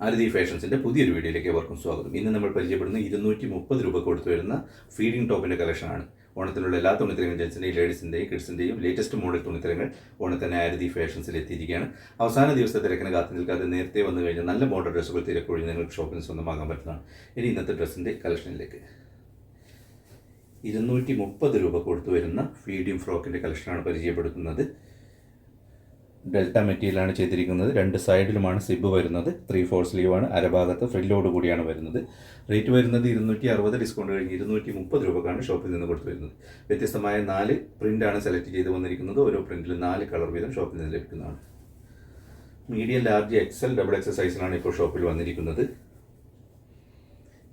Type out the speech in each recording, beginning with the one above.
ആരതി ഫാഷൻസിൻ്റെ പുതിയൊരു വീഡിയോയിലേക്ക് ഏവർക്കും സ്വാഗതം. ഇന്ന് നമ്മൾ പരിചയപ്പെടുന്ന 230 രൂപ കൊടുത്തു വരുന്ന ഫീഡിംഗ് ടോപ്പിൻ്റെ കളക്ഷനാണ്. ഓണത്തിനുള്ള എല്ലാ തുണിത്തരങ്ങളും ജെൻസിൻ്റെയും ലേഡീസിൻ്റെയും കിഡ്സിൻ്റെയും ലേറ്റസ്റ്റ് മോഡൽ തുണിത്തരങ്ങൾ ഓണത്തിന് ആരതി ഫാഷൻസിൽ എത്തിയിരിക്കുകയാണ്. അവസാന ദിവസത്തെ തിരക്കിന് കാത്തു നിൽക്കാതെ നേരത്തെ വന്നു കഴിഞ്ഞാൽ നല്ല മോഡൽ ഡ്രസ്സുകൾ തിരക്കൊഴിഞ്ഞ് നിങ്ങൾക്ക് ഷോപ്പിൽ സ്വന്തമാക്കാൻ പറ്റുന്നതാണ്. ഇനി ഇന്നത്തെ ഡ്രസ്സിൻ്റെ കളക്ഷനിലേക്ക് 230 രൂപ കൊടുത്തു വരുന്ന ഫീഡിംഗ് ഫ്രോക്കിൻ്റെ കളക്ഷനാണ് പരിചയപ്പെടുത്തുന്നത്. ഡെൽറ്റ മെറ്റീരിയലാണ് ചെയ്തിരിക്കുന്നത്. രണ്ട് സൈഡിലുമാണ് സിബ് വരുന്നത്. 3/4 സ്ലീവാണ്. അരഭാഗത്ത് ഫ്രില്ലോട് കൂടിയാണ് വരുന്നത്. റേറ്റ് വരുന്നത് 260, ഡിസ്കൗണ്ട് കഴിഞ്ഞ് 230 രൂപക്കാണ് ഷോപ്പിൽ നിന്ന് കൊടുത്തു വരുന്നത്. വ്യത്യസ്തമായ 4 പ്രിൻ്റാണ് സെലക്ട് ചെയ്ത് വന്നിരിക്കുന്നത്. ഓരോ പ്രിൻറ്റിലും 4 കളർ വീതം ഷോപ്പിൽ നിന്ന് ലഭിക്കുന്നതാണ്. മീഡിയം, ലാർജ്, എക്സൽ, XXL സൈസിലാണ് ഇപ്പോൾ ഷോപ്പിൽ വന്നിരിക്കുന്നത്.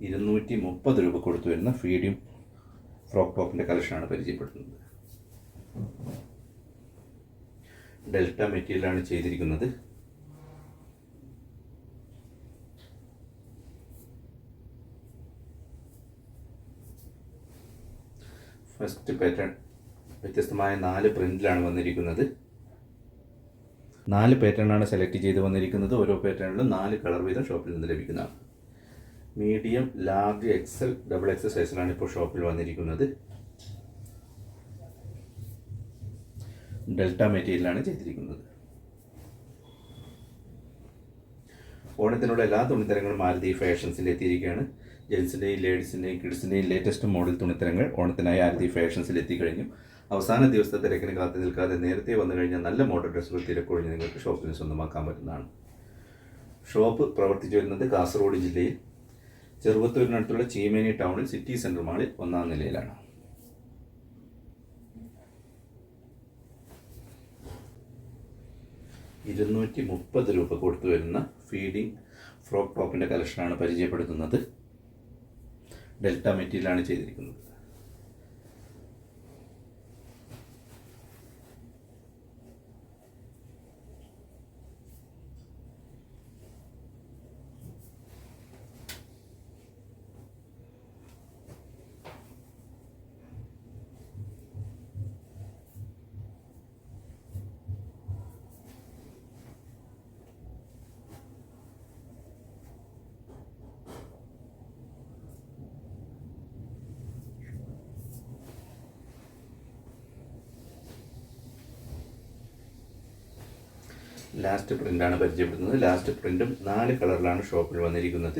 230 രൂപ കൊടുത്തു വരുന്ന ഫീഡിയം ഫ്രോക്ക് ടോപ്പിൻ്റെ കളക്ഷനാണ് പരിചയപ്പെടുത്തുന്നത്. ഡെൽറ്റ മെറ്റീരിയലാണ് ചെയ്തിരിക്കുന്നത്. ഫസ്റ്റ് പാറ്റേൺ വ്യത്യസ്തമായ 4 പ്രിന്റിലാണ് വന്നിരിക്കുന്നത്. 4 പാറ്റേണാണ് സെലക്ട് ചെയ്ത് വന്നിരിക്കുന്നത്. ഓരോ പാറ്റേണിലും 4 കളർ വീതം ഷോപ്പിൽ നിന്ന് ലഭിക്കുന്നതാണ്. മീഡിയം, ലാർജ്, എക്സൽ, XXL സൈസിലാണ് ഇപ്പോൾ ഷോപ്പിൽ വന്നിരിക്കുന്നത്. ഡെൽറ്റ മെറ്റീരിയലാണ് ചെയ്തിരിക്കുന്നത്. ഓണത്തിനുള്ള എല്ലാ തുണിത്തരങ്ങളും ആരതി ഫാഷൻസിൽ എത്തിയിരിക്കുകയാണ്. ജെൻസിൻ്റെയും ലേഡീസിൻ്റെയും കിഡ്സിൻ്റെയും ലേറ്റസ്റ്റ് മോഡൽ തുണിത്തരങ്ങൾ ഓണത്തിനായി ആരതി ഫാഷൻസിൽ എത്തിക്കഴിഞ്ഞു. അവസാന ദിവസത്തെ തിരക്കിന് കാത്തു നിൽക്കാതെ നേരത്തെ വന്നു കഴിഞ്ഞാൽ നല്ല മോഡൽ ഡ്രസ്സുകൾ തിരക്കൊഴിഞ്ഞ് നിങ്ങൾക്ക് ഷോപ്പിന് സ്വന്തമാക്കാൻ പറ്റുന്നതാണ്. ഷോപ്പ് പ്രവർത്തിച്ചു വരുന്നത് കാസർഗോഡ് ജില്ലയിൽ ചെറുവത്തൂരിനടുത്തുള്ള ചീമേനി ടൗണിൽ സിറ്റി സെൻറ്റർ മാളിൽ 1-ാം നിലയിലാണ്. $230 രൂപ കൊടുത്തു വരുന്ന ഫീഡിംഗ് ഫ്രോക്ക് ടോപ്പിൻ്റെ കളക്ഷനാണ് പരിചയപ്പെടുത്തുന്നത്. ഡെൽറ്റ മെറ്റീരിയലാണ് ചെയ്തിരിക്കുന്നത്. ലാസ്റ്റ് പ്രിൻ്റാണ് പരിചയപ്പെടുത്തുന്നത്. ലാസ്റ്റ് പ്രിൻറ്റും 4 കളറിലാണ് ഷോപ്പിൽ വന്നിരിക്കുന്നത്.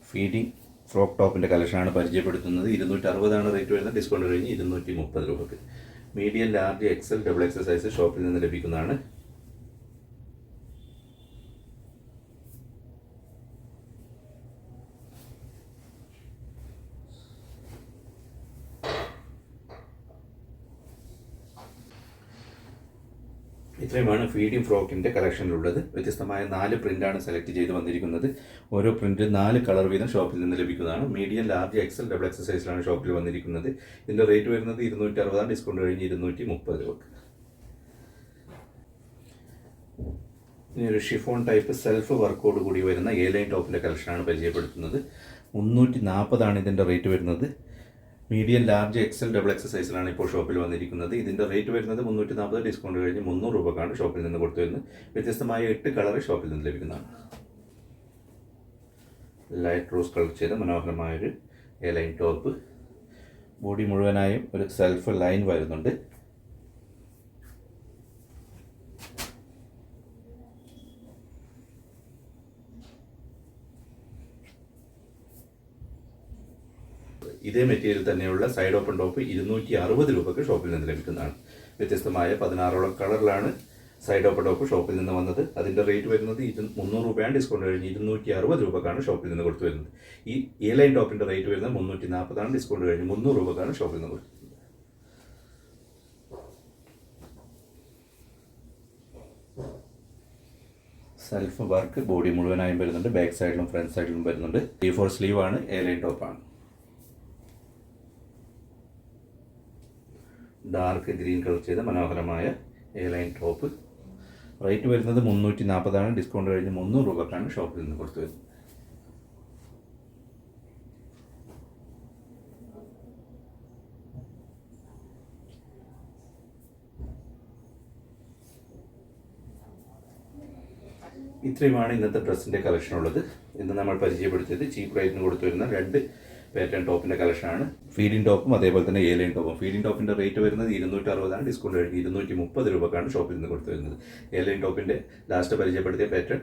ഫീഡിംഗ് ഫ്രോക്ക് ടോപ്പിൻ്റെ കളക്ഷനാണ് പരിചയപ്പെടുത്തുന്നത്. 260 റേറ്റ് വരുന്നത്. ഡിസ്കൗണ്ട് കഴിഞ്ഞ് 230 രൂപക്ക്. Medium, large, XL, XXL size ഷോപ്പിൽ നിന്ന് ലഭിക്കുന്നതാണ്. ഇത്രയുമാണ് ഫീഡിംഗ് ഫ്രോക്കിൻ്റെ കളക്ഷനിലുള്ളത്. വ്യത്യസ്തമായ 4 പ്രിൻ്റാണ് സെലക്ട് ചെയ്ത് വന്നിരിക്കുന്നത്. ഓരോ പ്രിൻറ്റ് 4 കളർ വീതം ഷോപ്പിൽ നിന്ന് ലഭിക്കുന്നതാണ്. മീഡിയം, ലാർജ്, എക്സൽ, XXL സൈസിലാണ് ഷോപ്പിൽ വന്നിരിക്കുന്നത്. ഇതിൻ്റെ റേറ്റ് വരുന്നത് 260, ഡിസ്കൗണ്ട് കഴിഞ്ഞ് 230 രൂപക്ക്. ഇനി ഒരു ഷിഫോൺ ടൈപ്പ് സെൽഫ് വർക്കോട് കൂടി വരുന്ന A-ലൈൻ ടോപ്പിൻ്റെ കളക്ഷനാണ് പരിചയപ്പെടുത്തുന്നത്. 340 ഇതിൻ്റെ റേറ്റ് വരുന്നത്. മീഡിയം, ലാർജ്, എക്സൽ, XXL സൈസിലാണ് ഇപ്പോൾ ഷോപ്പിൽ വന്നിരിക്കുന്നത്. ഇതിൻ്റെ റേറ്റ് വരുന്നത് 340, ഡിസ്കൗണ്ട് കഴിഞ്ഞ് 300 രൂപക്കാണ് ഷോപ്പിൽ നിന്ന് കൊടുത്തു വരുന്നത്. വ്യത്യസ്തമായ 8 കളർ ഷോപ്പിൽ നിന്ന് ലഭിക്കുന്നതാണ്. ലൈറ്റ് റോസ് കളർ ചെയ്ത മനോഹരമായൊരു A-ലൈൻ ടോപ്പ്. ബോഡി മുഴുവനായും ഒരു സെൽഫ് ലൈൻ വരുന്നുണ്ട്. ഇതേ മെറ്റീരിയൽ തന്നെയുള്ള സൈഡ് ഓപ്പൺ ടോപ്പ് 260 രൂപക്ക് ഷോപ്പിൽ നിന്ന് ലഭിക്കുന്നതാണ്. വ്യത്യസ്തമായ 16ഓളം കളറിലാണ് സൈഡ് ഓപ്പൺ ടോപ്പ് ഷോപ്പിൽ നിന്ന് വന്നത്. അതിൻ്റെ റേറ്റ് വരുന്നത് 300 രൂപയാണ്. ഡിസ്കൗണ്ട് കഴിഞ്ഞ് 260 രൂപക്കാണ് ഷോപ്പിൽ നിന്ന് കൊടുത്തു വരുന്നത്. ഈ A-ലൈൻ ടോപ്പിൻ്റെ റേറ്റ് വരുന്നത് 340, ഡിസ്കൗണ്ട് കഴിഞ്ഞ് 300 രൂപക്കാണ് ഷോപ്പിൽ നിന്ന് കൊടുക്കുന്നത്. സെൽഫ് വർക്ക് ബോഡി മുഴുവനായും വരുന്നുണ്ട്. ബാക്ക് സൈഡിലും ഫ്രണ്ട് സൈഡിലും വരുന്നുണ്ട്. 3/4 സ്ലീവാണ്. A-ലൈൻ ടോപ്പാണ്. ഡാർക്ക് ഗ്രീൻ കളർ ചെയ്ത മനോഹരമായ A-ലൈൻ ടോപ്പ്. റേറ്റ് വരുന്നത് 340, ഡിസ്കൗണ്ട് കഴിഞ്ഞ് 300 രൂപക്കാണ് ഷോപ്പിൽ നിന്ന് കൊടുത്തു വരുന്നത്. ഇത്രയുമാണ് ഇന്നത്തെ ഡ്രസ്സിൻ്റെ കളക്ഷൻ ഉള്ളത്. ഇന്ന് നമ്മൾ പരിചയപ്പെടുത്തിയത് ചീപ്പ് റേറ്റിന് കൊടുത്തു വരുന്ന 2 പാറ്റേൺ ടോപ്പിൻ്റെ കളക്ഷനാണ്. ഫീഡിംഗ് ടോപ്പും അതേപോലെ തന്നെ എ ലൈൻ ടോപ്പും. ഫീഡിംഗ് ടോപ്പിൻ്റെ റേറ്റ് വരുന്നത് 260 ആണ്. ഡിസ്കൗണ്ട് കഴിഞ്ഞ് 230 രൂപക്കാണ് ഷോപ്പിൽ നിന്ന് കൊടുത്തു വരുന്നത്. എ ലൈൻ ടോപ്പിൻ്റെ ലാസ്റ്റ് പരിചയപ്പെടുത്തിയ പാറ്റേൺ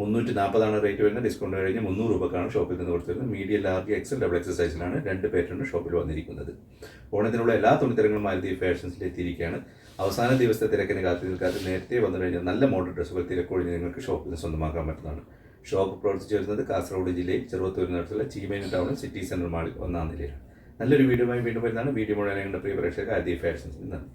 340 റേറ്റ് വരുന്നത്. ഡിസ്കൗണ്ട് കഴിഞ്ഞ് 300 രൂപക്കാണ് ഷോപ്പിൽ നിന്ന് കൊടുത്തു വരുന്നത്. Medium, large, XL, double XL സൈസിലാണ് 2 പാറ്റേൺ ഷോപ്പിൽ വന്നിരിക്കുന്നത്. ഓണത്തിനുള്ള എല്ലാ തുണിത്തരങ്ങളും മാരുതി ഫാഷൻസിൽ എത്തിയിരിക്കുകയാണ്. അവസാന ദിവസത്തെ തിരക്കിന് കാത്തു നിൽക്കാതെ നേരത്തെ വന്നു കഴിഞ്ഞാൽ നല്ല മോഡൽ ഡ്രസ്സുകൾ തിരക്കൊഴിഞ്ഞ് നിങ്ങൾക്ക് ഷോപ്പിൽ നിന്ന് സ്വന്തമാക്കാൻ പറ്റുന്നതാണ്. ഷോപ്പ് പ്രവർത്തിച്ചു വരുന്നത് കാസർഗോഡ് ജില്ലയിൽ ചെറുവത്തൂരിനടുത്തുള്ള ചീമേനി ടൗണിൽ സിറ്റി സെൻട്രൽ മാളിൽ 1-ാം നിലയിലാണ്. നല്ലൊരു വീഡിയോയുമായി വീണ്ടും വരുന്നതാണ്. വീഡിയോ മുഴുവൻ ഞങ്ങളുടെ പ്രിയ പ്രേക്ഷകർ ആദ്യ ഫാഷൻസ്. നന്ദി.